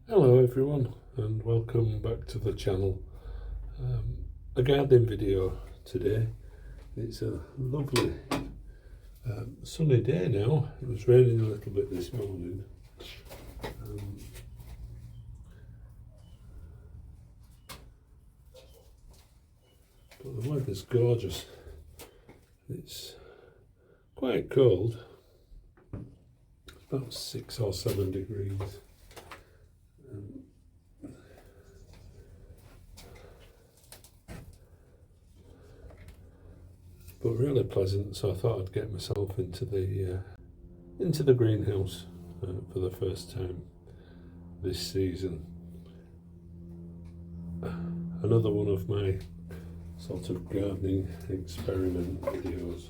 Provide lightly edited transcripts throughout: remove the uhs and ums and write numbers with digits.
Hello everyone and welcome back to the channel. A gardening video today. It's a lovely sunny day now. It was raining a little bit this morning. But the weather's gorgeous. It's quite cold. It's about 6 or 7 degrees. But really pleasant, so I thought I'd get myself into the greenhouse for the first time this season. Another one of my sort of gardening experiment videos.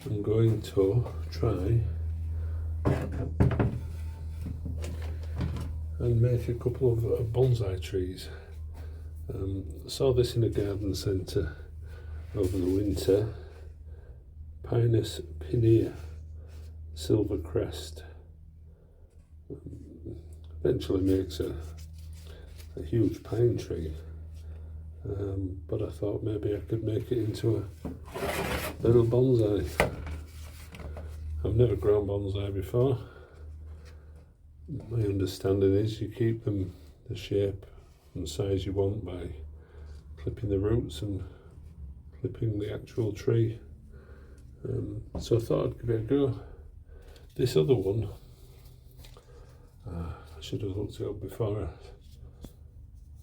I'm going to try and make a couple of bonsai trees. Saw this in a garden centre over the winter. Pinus pinea, silver crest. Eventually makes a huge pine tree, but I thought maybe I could make it into a little bonsai. I've never grown bonsai before. My understanding is you keep them the shape and size you want by clipping the roots and clipping the actual tree. So I thought I'd give it a go. This other one, I should have looked it up before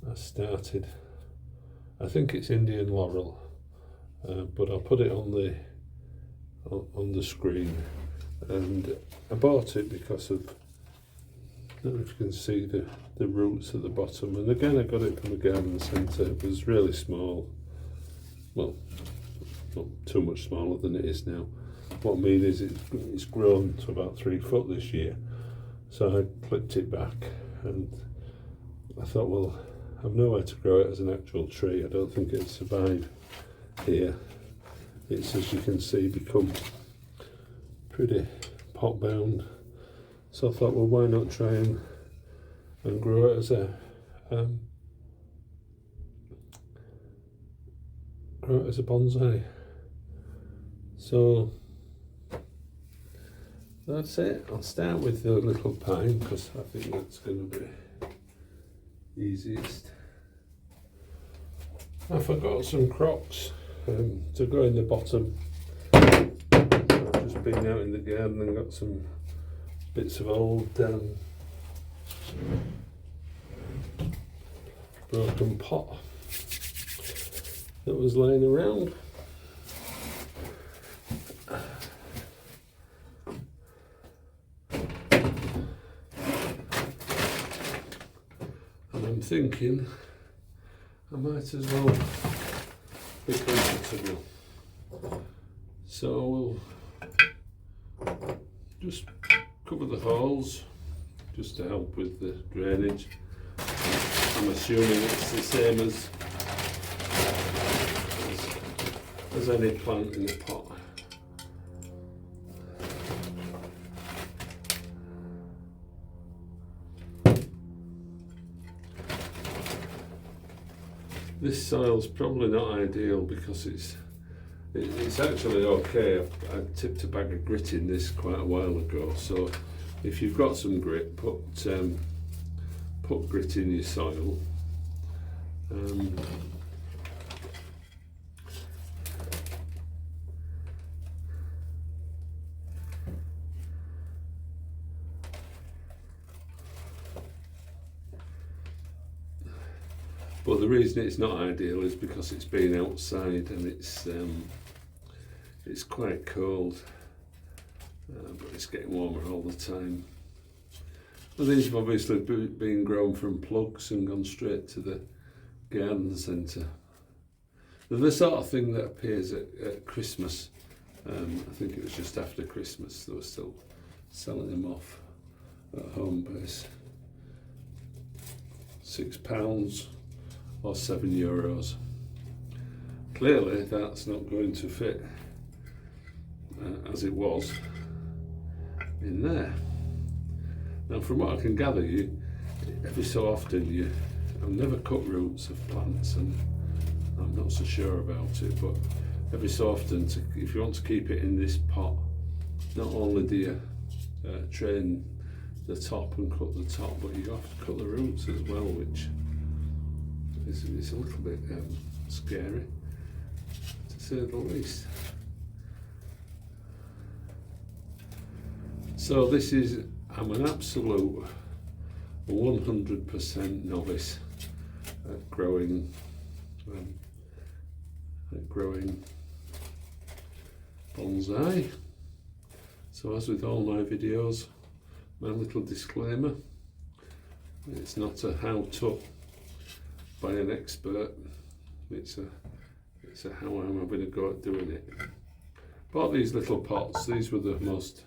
I started. I think it's Indian Laurel, but I'll put it on the screen. And I bought it because of, I don't know if you can see the roots at the bottom, and again I got it from a garden centre. It was really small, well, not too much smaller than it is now. What I mean is it's grown to about 3 foot this year, so I clipped it back and I thought, well, I've nowhere to grow it as an actual tree. I don't think it'd survive here. It's, as you can see, become pretty pot bound. So I thought, well, why not try and grow it as a bonsai. So that's it. I'll start with the little pine because I think that's going to be easiest. I forgot some crocks to go in the bottom. I've just been out in the garden and got some bits of old broken pot that was laying around. And I'm thinking I might as well be comfortable. So we'll just cover the holes just to help with the drainage. I'm assuming it's the same as any plant in a pot. This soil's probably not ideal because it's actually okay. I tipped a bag of grit in this quite a while ago, so if you've got some grit, put grit in your soil. But the reason it's not ideal is because it's been outside and it's quite cold, but it's getting warmer all the time. And these have obviously been grown from plugs and gone straight to the garden centre. They're the sort of thing that appears at Christmas. I think it was just after Christmas they were still selling them off at home base. £6 or €7. Clearly that's not going to fit as it was in there. Now, from what I can gather, every so often I've never cut roots of plants, and I'm not so sure about it, but every so often, if you want to keep it in this pot, not only do you drain the top and cut the top, but you have to cut the roots as well, which is a little bit scary, to say the least. So I'm an absolute 100% novice at growing bonsai. So as with all my videos, my little disclaimer: it's not a how-to by an expert. It's a how I'm having a go at doing it. Bought these little pots. These were the most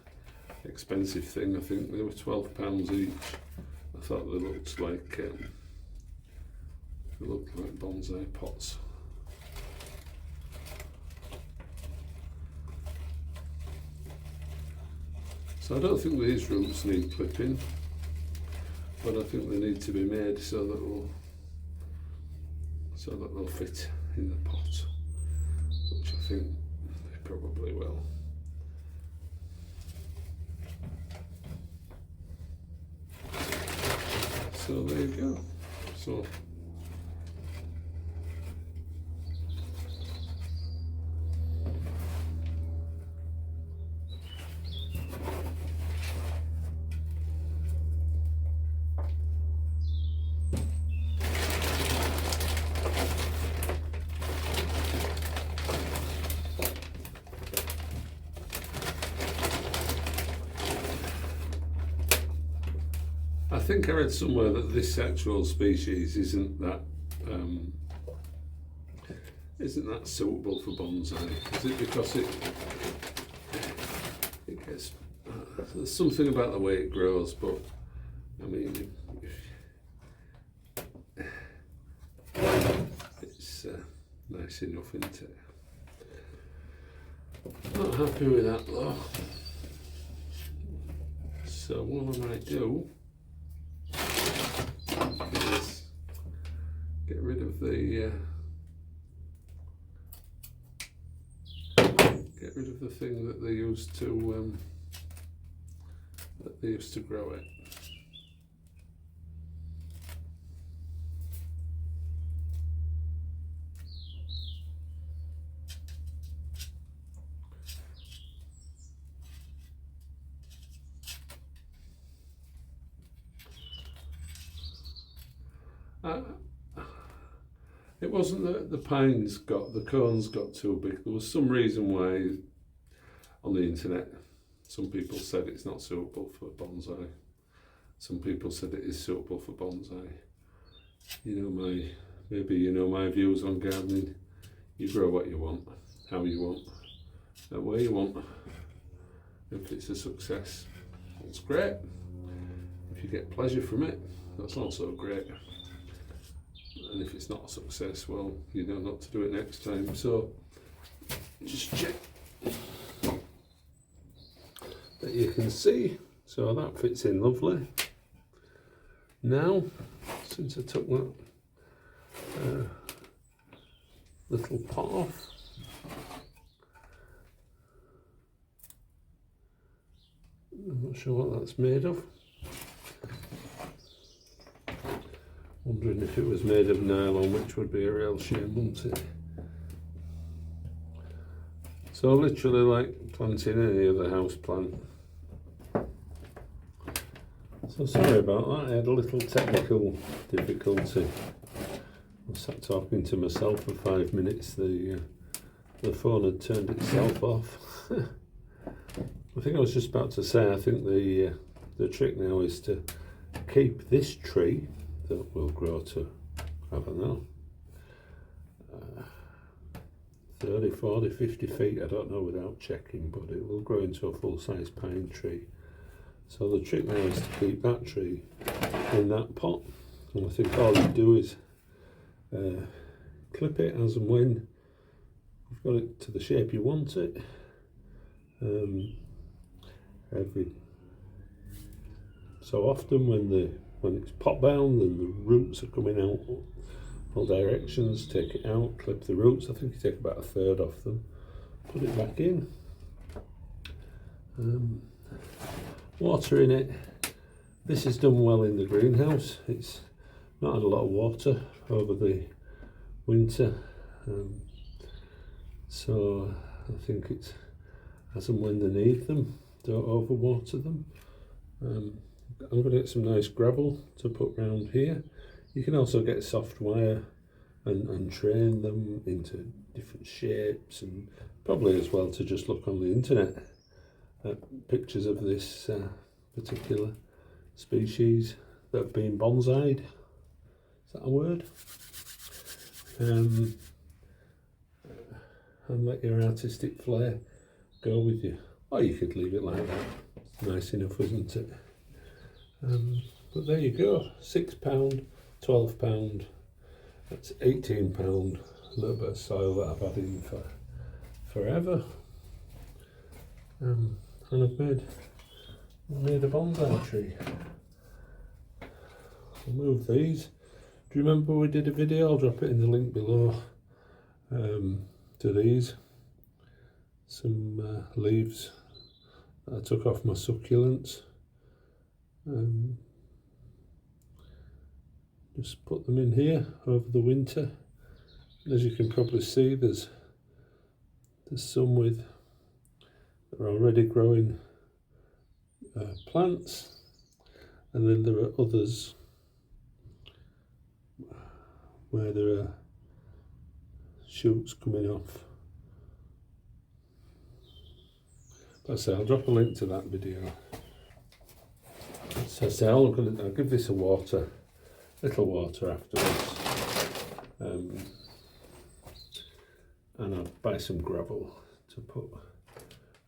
expensive thing. I think they were £12 each. I thought they looked like bonsai pots. So I don't think these roots need clipping, but I think they need to be made so that they'll fit in the pot, which I think they probably will. So there you go. So I think I read somewhere that this actual species isn't that suitable for bonsai. Is it because it gets there's something about the way it grows? But I mean, it's nice enough, isn't it? Not happy with that though. So what I might do is get rid of the thing that they used to grow it. It wasn't that the cones got too big. There was some reason why on the internet. Some people said it's not suitable for bonsai. Some people said it is suitable for bonsai. Maybe you know my views on gardening. You grow what you want, how you want, where you want. If it's a success, it's great. If you get pleasure from it, that's also great. And if it's not a success, well, you know not to do it next time. So just check that you can see. So that fits in lovely. Now, since I took that little pot off, I'm not sure what that's made of. Wondering if it was made of nylon, which would be a real shame, wouldn't it? So literally like planting any other house plant. So sorry about that, I had a little technical difficulty. I sat talking to myself for 5 minutes, the phone had turned itself off. I think I was just about to say, I think the trick now is to keep this tree that will grow to, I don't know, 30, 40, 50 feet, I don't know without checking, but it will grow into a full-size pine tree. So the trick now is to keep that tree in that pot, and I think all you do is clip it as and when you've got it to the shape you want it, every so often when it's pot bound and the roots are coming out all directions, take it out, clip the roots. I think you take about a third off them, put it back in, water in it. This is done well in the greenhouse. It's not had a lot of water over the winter, so I think it's as and when they need them. Don't overwater them. I'm going to get some nice gravel to put round here. You can also get soft wire and train them into different shapes, and probably as well to just look on the internet at pictures of this particular species that have been bonsai'd. Is that a word? And let your artistic flair go with you. Or you could leave it like that. It's nice enough, isn't it? But there you go, £6, £12, that's £18. A little bit of soil that I've had in for forever. And I've made a bonsai tree. I'll move these. Do you remember we did a video? I'll drop it in the link below. To these, some leaves that I took off my succulents. Just put them in here over the winter. As you can probably see, there's some that are already growing plants, and then there are others where there are shoots coming off. But I say, I'll drop a link to that video. So I say, I'll give this a little water afterwards, and I'll buy some gravel to put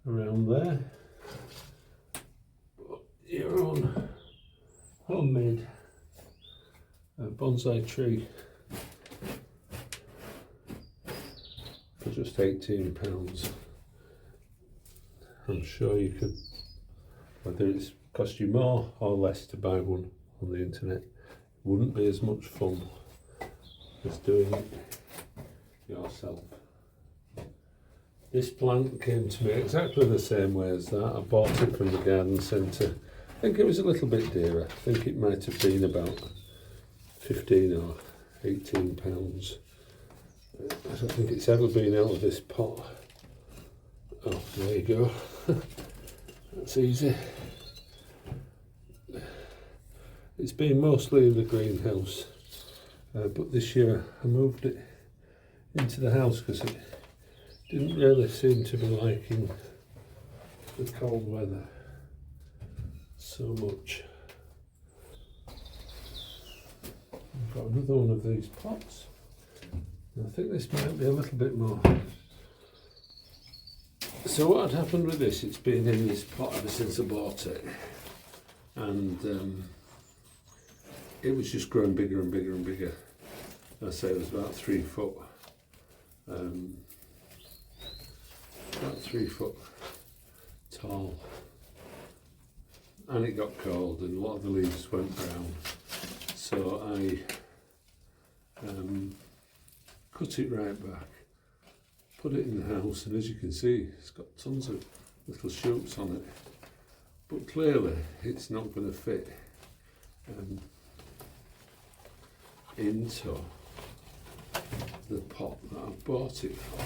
around there. But your own homemade bonsai tree for just £18. I'm sure you could, whether it's cost you more or less to buy one on the internet, it wouldn't be as much fun as doing it yourself. This plant came to me exactly the same way as that. I bought it from the garden centre. I think it was a little bit dearer. I think it might have been about £15 or £18. I don't think it's ever been out of this pot. Oh, there you go. That's easy. It's been mostly in the greenhouse, but this year I moved it into the house because it didn't really seem to be liking the cold weather so much. I've got another one of these pots. I think this might be a little bit more. So what had happened with this, it's been in this pot ever since I bought it, and it was just growing bigger and bigger and bigger. I say it was about 3 foot, about 3 foot tall, and it got cold and a lot of the leaves went brown, so I cut it right back, put it in the house, and as you can see, it's got tons of little shoots on it, but clearly it's not going to fit into the pot that I bought it for.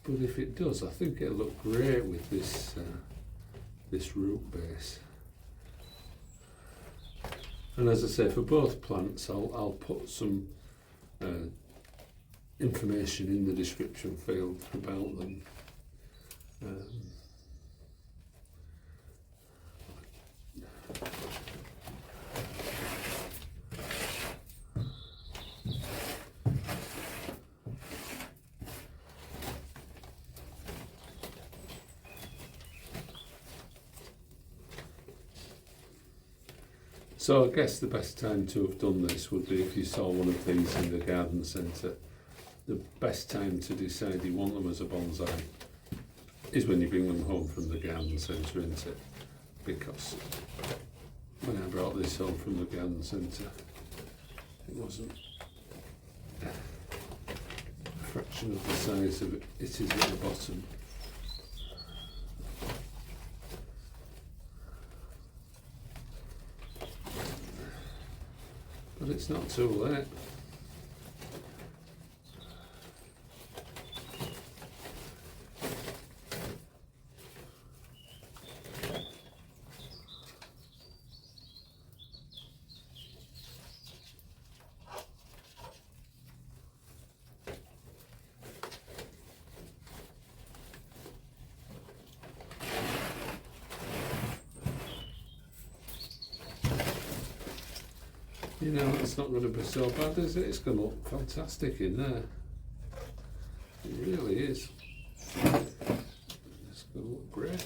But if it does, I think it'll look great with this this root base. And as I say, for both plants, I'll put some information in the description field about them. So I guess the best time to have done this would be if you saw one of these in the garden centre. The best time to decide you want them as a bonsai is when you bring them home from the garden centre, isn't it? Because when I brought this home from the garden centre, it wasn't a fraction of the size of it is at the bottom. But it's not too late. You know, it's not going to be so bad, is it? It's going to look fantastic in there. It really is. It's going to look great.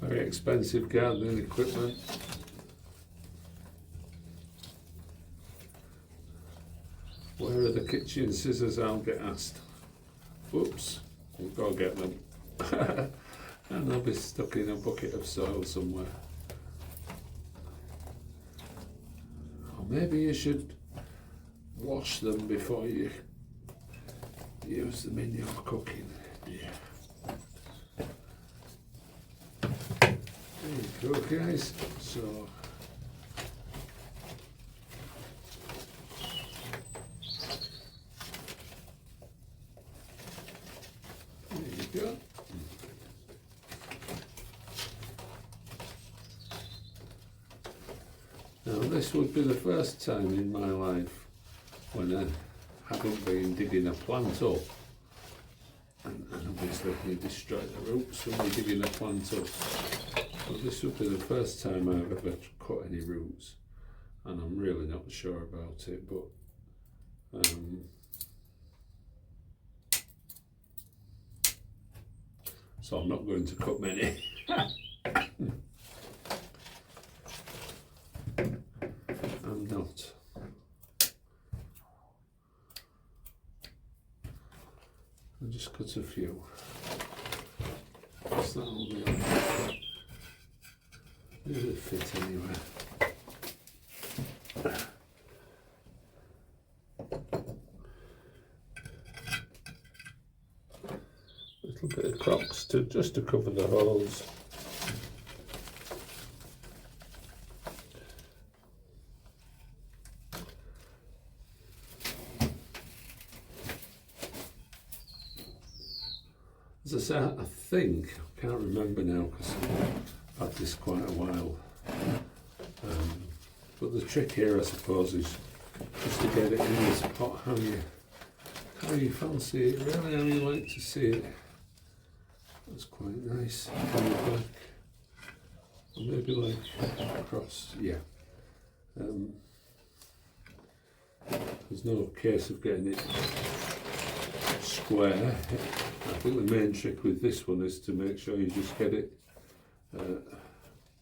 Very expensive gardening equipment. Where are the kitchen scissors? I'll get asked. Whoops, we've got to get them. And they'll be stuck in a bucket of soil somewhere. Or maybe you should wash them before you use them in your cooking. Yeah. There you go, guys. So there you go. Now this would be the first time in my life when I haven't been digging a plant up, and obviously you destroy the roots when you're digging a plant up. But this would be the first time I've ever cut any roots, and I'm really not sure about it, but so I'm not going to cut many. I'm not. I'll just cut a few. What's that all be on? It'll fit anywhere. A little bit of crocks just to cover the holes. As I say, I think, I can't remember now because I've had this quite a while. But the trick here, I suppose, is just to get it in this pot how you fancy it, really, how you like to see it. That's quite nice. From the back. Or maybe like across, yeah. There's no case of getting it square. I think the main trick with this one is to make sure you just get it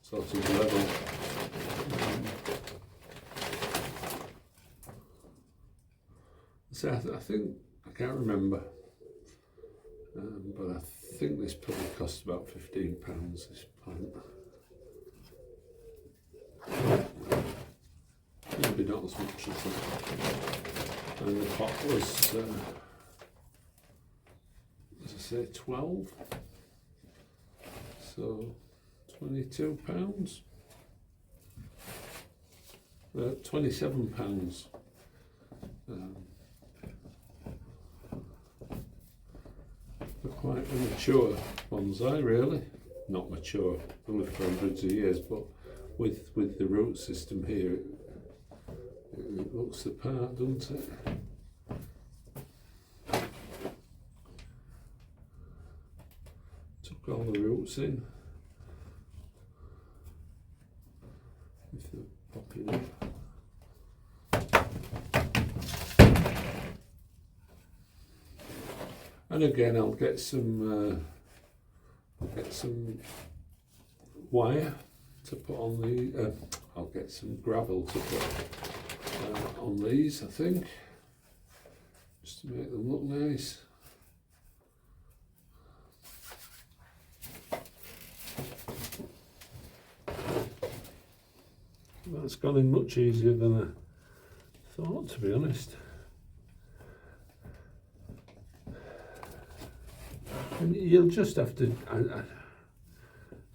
sort of level. So I think, I can't remember, but I think this probably cost about £15, this plant. Maybe not as much as that. And the pot was, as I say, 12. So £22. £27. For quite a mature bonsai, really. not mature, they live for hundreds of years, but with the root system here, it looks the part, doesn't it? Took all the roots in. If they're popping up. And again, I'll get some wire to put on the. I'll get some gravel to put on these, I think, just to make them look nice. That's gone in much easier than I thought, to be honest. And you'll just have to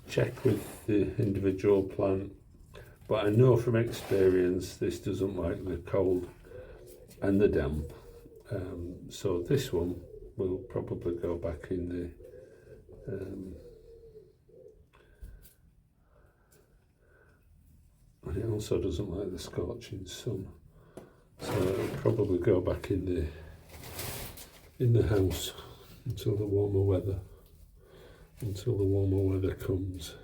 check with the individual plant, but I know from experience this doesn't like the cold and the damp, so this one will probably go back in the and it also doesn't like the scorching sun, so it'll probably go back in the house until the warmer weather comes.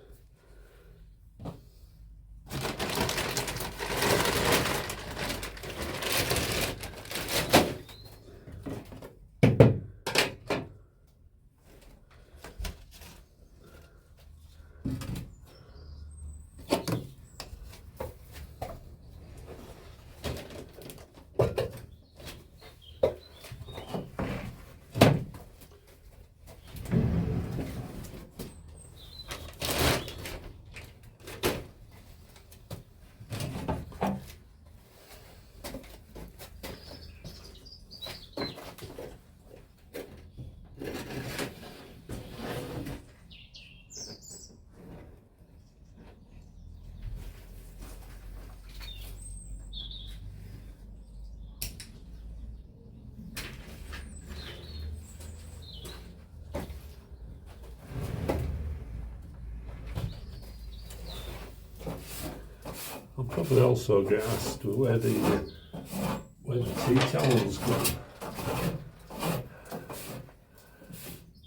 I'll probably also get asked where the tea towel's gone.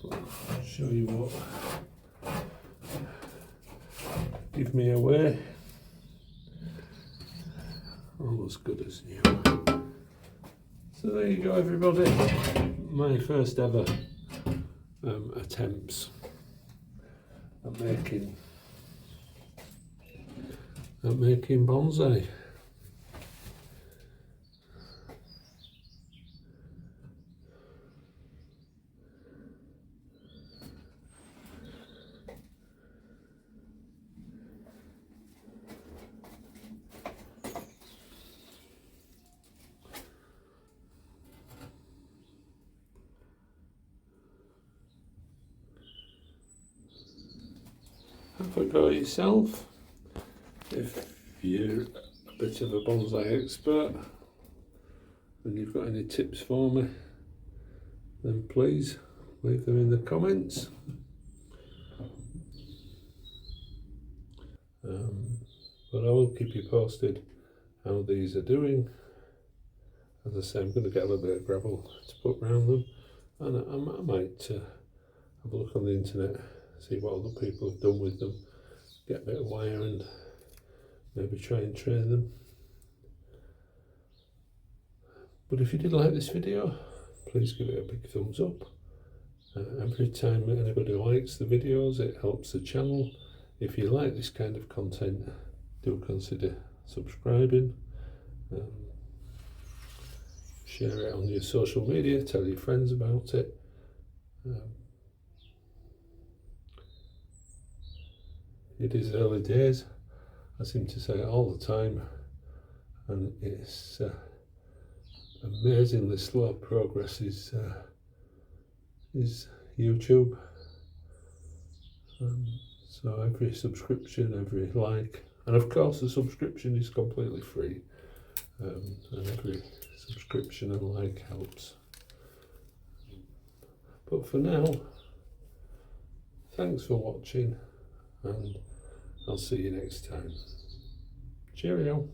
But I'll show you what. Give me away. All as good as new. So there you go, everybody. My first ever attempts at making bonsai. Have a go yourself. If you're a bit of a bonsai expert and you've got any tips for me, then please leave them in the comments. But I will keep you posted how these are doing. As I say, I'm going to get a little bit of gravel to put around them, and I might have a look on the internet, see what other people have done with them, get a bit of wire and maybe try and train them. But if you did like this video, please give it a big thumbs up. Every time anybody likes the videos, it helps the channel. If you like this kind of content, do consider subscribing. Share it on your social media, tell your friends about it. It is early days, I seem to say it all the time, and it's amazingly slow progress is YouTube. So every subscription, every like, and of course the subscription is completely free, and every subscription and like helps. But for now, thanks for watching. and I'll see you next time. Cheerio.